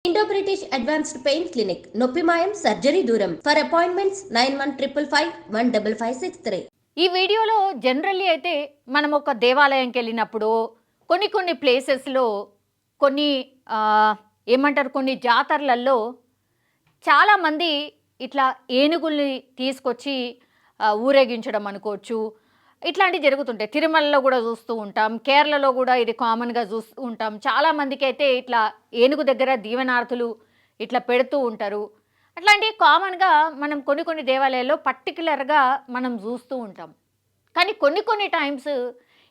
Indo British advanced pain clinic నొప్పి మాయం surgery దూరం ఫర్ అపాయింట్మెంట్స్ 9155515563. ఈ వీడియోలో జనరల్లీ అయితే మనం ఒక దేవాలయంకి వెళ్ళినప్పుడు కొన్ని ప్లేసెస్లో కొన్ని ఏమంటారు కొన్ని జాతరలలో చాలామంది ఇట్లా ఏనుగుల్ని తీసుకొచ్చి ఊరేగించడం అనుకోవచ్చు, ఇట్లాంటివి జరుగుతుంటాయి. తిరుమలలో కూడా చూస్తూ ఉంటాం, కేరళలో కూడా ఇది కామన్గా చూస్తూ ఉంటాం. చాలామందికి అయితే ఇట్లా ఏనుగు దగ్గర దీవెనార్థులు ఇట్లా పెడుతూ ఉంటారు. అట్లాంటివి కామన్గా మనం కొన్ని దేవాలయాల్లో పర్టికులర్గా మనం చూస్తూ ఉంటాం. కానీ కొన్ని టైమ్స్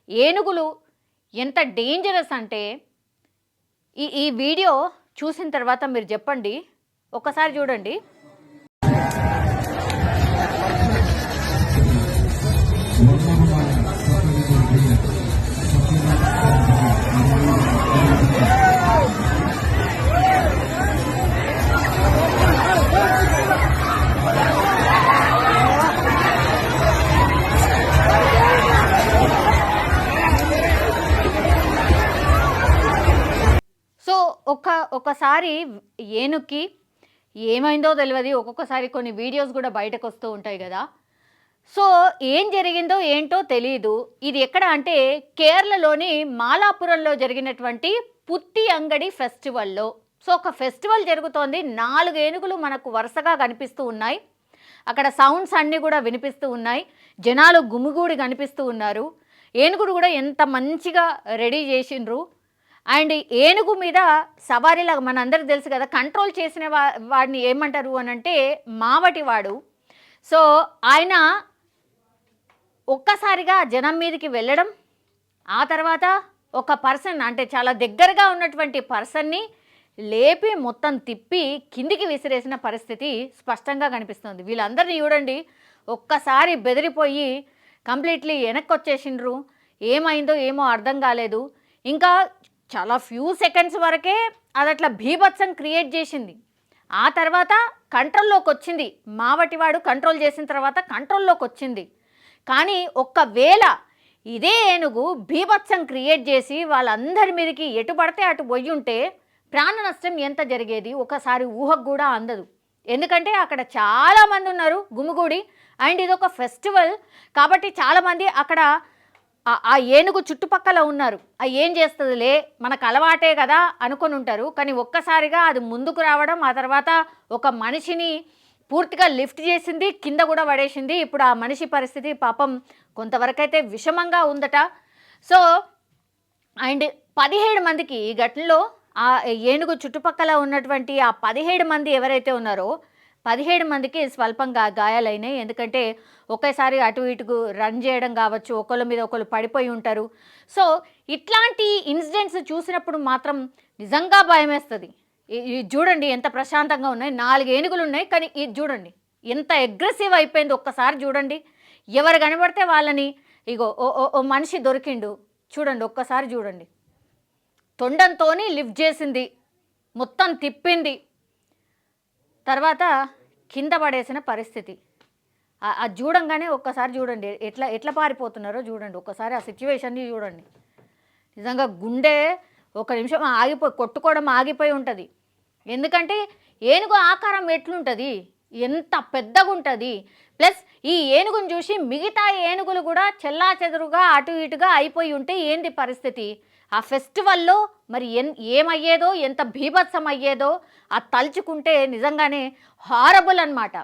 ఏనుగులు ఎంత డేంజరస్ అంటే ఈ వీడియో చూసిన తర్వాత మీరు చెప్పండి, ఒకసారి చూడండి. సో ఒకసారి ఏనుగుకి ఏమైందో తెలియదు. ఒక్కొక్కసారి కొన్ని వీడియోస్ కూడా బయటకు వస్తూ ఉంటాయి కదా. సో ఏం జరిగిందో ఏంటో తెలియదు. ఇది ఎక్కడ అంటే కేరళలోని మాలాపురంలో జరిగినటువంటి పుత్తి అంగడి ఫెస్టివల్లో. సో ఒక ఫెస్టివల్ జరుగుతోంది, 4 ఏనుగులు మనకు వరుసగా కనిపిస్తూ ఉన్నాయి. అక్కడ సౌండ్స్ అన్నీ కూడా వినిపిస్తూ ఉన్నాయి, జనాలు గుమిగూడి కనిపిస్తూ ఉన్నారు. ఏనుగుడు కూడా ఎంత మంచిగా రెడీ చేసిండ్రు. అండ్ ఏనుగు మీద సవారీలాగా మనందరికి తెలుసు కదా, కంట్రోల్ చేసిన వాడిని ఏమంటారు అని అంటే మావటివాడు. సో ఆయన ఒక్కసారిగా జనం మీదకి వెళ్ళడం, ఆ తర్వాత ఒక పర్సన్ అంటే చాలా దగ్గరగా ఉన్నటువంటి పర్సన్ని లేపి మొత్తం తిప్పి కిందికి విసిరేసిన పరిస్థితి స్పష్టంగా కనిపిస్తుంది. వీళ్ళందరినీ చూడండి, ఒక్కసారి బెదిరిపోయి కంప్లీట్లీ వెనక్కి వచ్చేసిండ్రు. ఏమైందో ఏమో అర్థం కాలేదు. ఇంకా చాలా ఫ్యూ సెకండ్స్ వరకే అది అట్లా బీభత్సం క్రియేట్ చేసింది. ఆ తర్వాత కంట్రోల్లోకి వచ్చింది, మావటివాడు కంట్రోల్ చేసిన తర్వాత కంట్రోల్లోకి వచ్చింది. కానీ ఒక్కవేళ ఇదే ఏనుగు బీభత్సం క్రియేట్ చేసి వాళ్ళందరి మీదకి ఎటు పడితే అటు పోయి ఉంటే ప్రాణ నష్టం ఎంత జరిగేది ఒకసారి ఊహకు కూడా అందదు. ఎందుకంటే అక్కడ చాలామంది ఉన్నారు గుమిగూడి, అండ్ ఇది ఒక ఫెస్టివల్ కాబట్టి చాలామంది అక్కడ ఆ ఏనుగు చుట్టుపక్కల ఉన్నారు. ఏం చేస్తుందిలే మనకు అలవాటే కదా అనుకొని ఉంటారు. కానీ ఒక్కసారిగా అది ముందుకు రావడం, ఆ తర్వాత ఒక మనిషిని పూర్తిగా లిఫ్ట్ చేసింది, కింద కూడా పడేసింది. ఇప్పుడు ఆ మనిషి పరిస్థితి పాపం కొంతవరకైతే విషమంగా ఉందట. సో అండ్ 17 మందికి ఈ ఘటనలో ఆ ఏనుగు చుట్టుపక్కల ఉన్నటువంటి ఆ 17 మంది ఎవరైతే ఉన్నారో 17 మందికి స్వల్పంగా గాయాలైనాయి. ఎందుకంటే ఒకేసారి అటు ఇటుకు రన్ చేయడం కావచ్చు, ఒకళ్ళ మీద ఒకళ్ళు పడిపోయి ఉంటారు. సో ఇట్లాంటి ఇన్సిడెంట్స్ చూసినప్పుడు మాత్రం నిజంగా భయం వేస్తుంది. ఇది చూడండి ఎంత ప్రశాంతంగా ఉన్నాయి, 4 ఏనుగులు ఉన్నాయి, కానీ ఇది చూడండి ఎంత అగ్రెసివ్ అయిపోయింది. ఒక్కసారి చూడండి, ఎవరు కనబడితే వాళ్ళని ఇగో ఓ మనిషి దొరికిండు చూడండి, ఒక్కసారి చూడండి, తొండంతో లిఫ్ట్ చేసింది, మొత్తం తిప్పింది, తర్వాత కింద పడేసిన పరిస్థితి. అది చూడంగానే ఒక్కసారి చూడండి ఎట్లా పారిపోతున్నారో చూడండి, ఒక్కసారి ఆ సిచ్యువేషన్ని చూడండి. నిజంగా గుండె ఒక నిమిషం కొట్టుకోవడం ఆగిపోయి ఉంటుంది. ఎందుకంటే ఏనుగు ఆకారం ఎట్లుంటుంది, ఎంత పెద్దగా ఉంటుంది. ప్లస్ ఈ ఏనుగును చూసి మిగతా ఏనుగులు కూడా చెల్లాచెదురుగా అటు ఇటుగా అయిపోయి ఉంటే ఏంది పరిస్థితి ఆ ఫెస్టివల్లో. మరి ఏమయ్యేదో, ఎంత బీభత్సం అయ్యేదో అది తలుచుకుంటే నిజంగానే హారబుల్ అన్నమాట.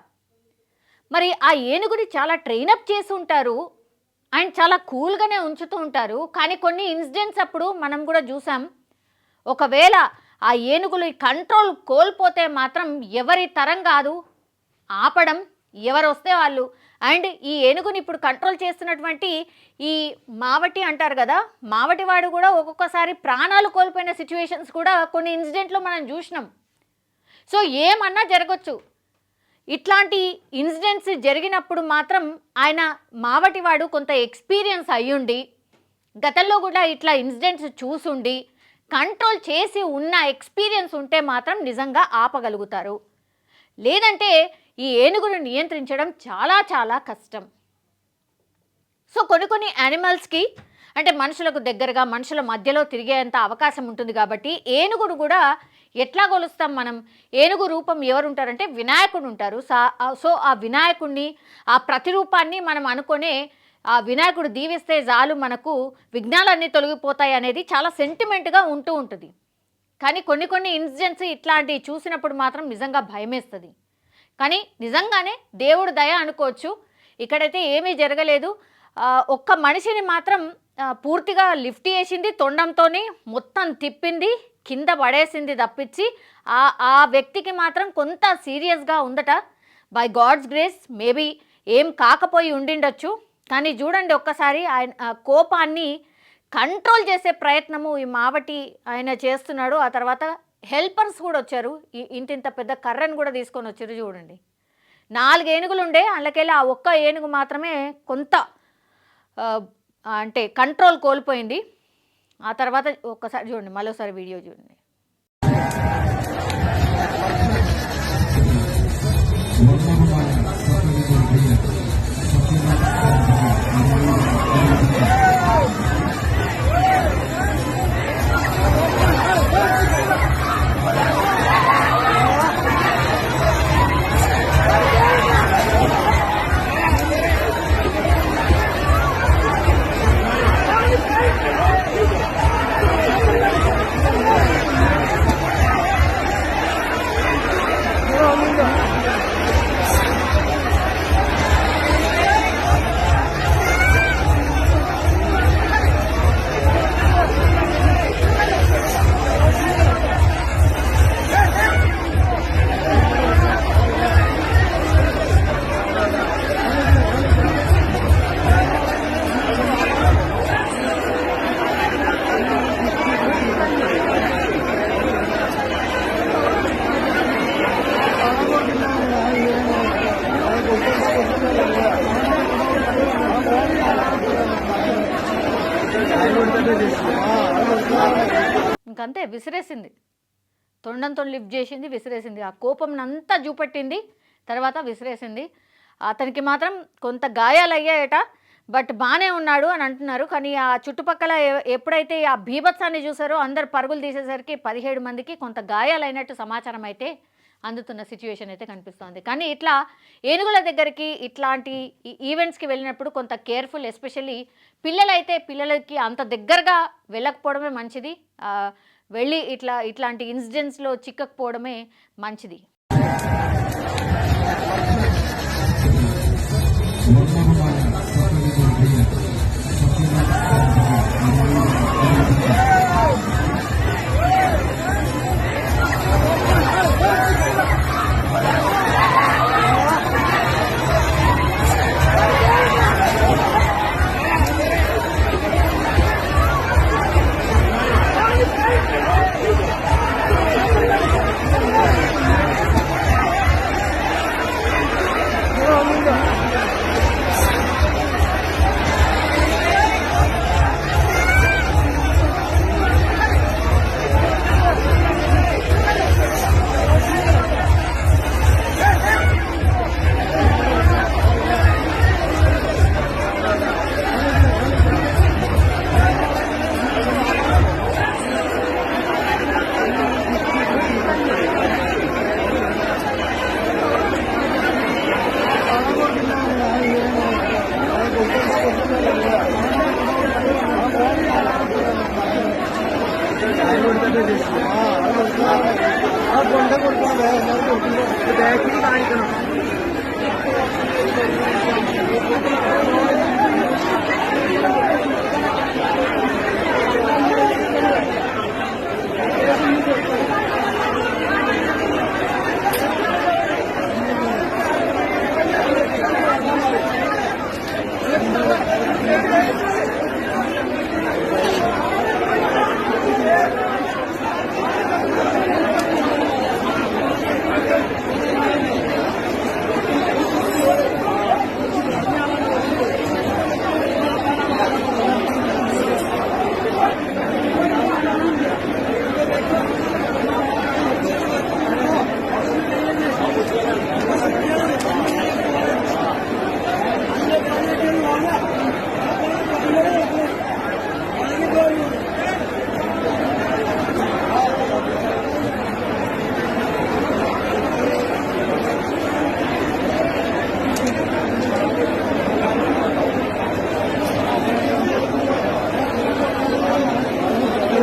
మరి ఆ ఏనుగుని చాలా ట్రైనప్ చేసి ఉంటారు అండ్ చాలా కూల్గానే ఉంచుతూ ఉంటారు. కానీ కొన్ని ఇన్సిడెంట్స్ అప్పుడు మనం కూడా చూసాం, ఒకవేళ ఆ ఏనుగులు కంట్రోల్ కోల్పోతే మాత్రం ఎవరి తరం కాదు ఆపడం, ఎవరు వస్తే వాళ్ళు. అండ్ ఈ ఏనుగుని ఇప్పుడు కంట్రోల్ చేస్తున్నటువంటి ఈ మావటి అంటారు కదా, మావటివాడు కూడా ఒక్కొక్కసారి ప్రాణాలు కోల్పోయిన సిచ్యువేషన్స్ కూడా కొన్ని ఇన్సిడెంట్లో మనం చూసినాం. సో ఏమన్నా జరగచ్చు. ఇట్లాంటి ఇన్సిడెంట్స్ జరిగినప్పుడు మాత్రం ఆయన మావటివాడు కొంత ఎక్స్పీరియన్స్ అయ్యుండి, గతంలో కూడా ఇట్లా ఇన్సిడెంట్స్ చూసుండి కంట్రోల్ చేసి ఉన్న ఎక్స్పీరియన్స్ ఉంటే మాత్రం నిజంగా ఆపగలుగుతారు. లేదంటే ఈ ఏనుగును నియంత్రించడం చాలా చాలా కష్టం. సో కొన్ని యానిమల్స్కి అంటే మనుషులకు దగ్గరగా మనుషుల మధ్యలో తిరిగేంత అవకాశం ఉంటుంది కాబట్టి ఏనుగును కూడా ఎట్లా కొలుస్తాం మనం? ఏనుగు రూపం ఎవరు ఉంటారంటే వినాయకుడు ఉంటారు. సో ఆ వినాయకుడిని, ఆ ప్రతిరూపాన్ని మనం అనుకునే ఆ వినాయకుడు దీవిస్తే చాలు మనకు విఘ్నాలన్నీ తొలగిపోతాయి అనేది చాలా సెంటిమెంట్గా ఉంటూ ఉంటుంది. కానీ కొన్ని ఇన్సిడెంట్స్ ఇట్లాంటివి చూసినప్పుడు మాత్రం నిజంగా భయమేస్తుంది. కానీ నిజంగానే దేవుడు దయ అనుకోవచ్చు. ఇక్కడైతే ఏమీ జరగలేదు. ఒక్క మనిషిని మాత్రం పూర్తిగా లిఫ్ట్ చేసింది, తొండంతో మొత్తం తిప్పింది, కింద పడేసింది తప్పించి ఆ వ్యక్తికి మాత్రం కొంత సీరియస్గా ఉందట. బై గాడ్స్ గ్రేస్ మేబీ ఏం కాకపోయి ఉండిండొచ్చు. కానీ చూడండి ఒక్కసారి ఆయన కోపాన్ని కంట్రోల్ చేసే ప్రయత్నము ఈ మావటి ఆయన చేస్తున్నాడు. ఆ తర్వాత హెల్పర్స్ కూడా వచ్చారు, ఇంత పెద్ద కర్రను కూడా తీసుకొని వచ్చారు. చూడండి 4 ఏనుగులు ఉండే, అందులోకెళ్ళి ఆ ఒక్క ఏనుగు మాత్రమే కొంత అంటే కంట్రోల్ కోల్పోయింది. ఆ తర్వాత ఒక్కసారి చూడండి, మరోసారి వీడియో చూడండి. ఇంకంతే, విసిరేసింది, తొండంతో లిఫ్ట్ చేసింది, విసిరేసింది. ఆ కోపం అంతా చూపెట్టింది, తర్వాత విసిరేసింది. అతనికి మాత్రం కొంత గాయాలయ్యాయట, బట్ బాగానే ఉన్నాడు అని అంటున్నారు. కానీ ఆ చుట్టుపక్కల ఎప్పుడైతే ఆ బీభత్సాన్ని చూసారో అందరు పరుగులు తీసేసరికి 17 మందికి కొంత గాయాలైనట్టు సమాచారం అయితే అందుతున్న సిచ్యువేషన్ అయితే కనిపిస్తోంది. కానీ ఇట్లా ఏనుగుల దగ్గరికి ఇట్లాంటి ఈవెంట్స్కి వెళ్ళినప్పుడు కొంత కేర్ఫుల్, ఎస్పెషల్లీ పిల్లలైతే పిల్లలకి అంత దగ్గరగా వెళ్ళకపోవడమే మంచిది. వెళ్ళి ఇట్లాంటి ఇన్సిడెంట్స్లో చిక్కకపోవడమే మంచిది.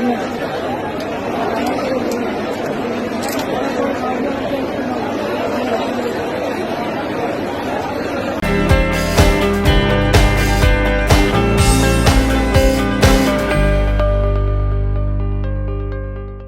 అవును మేడం.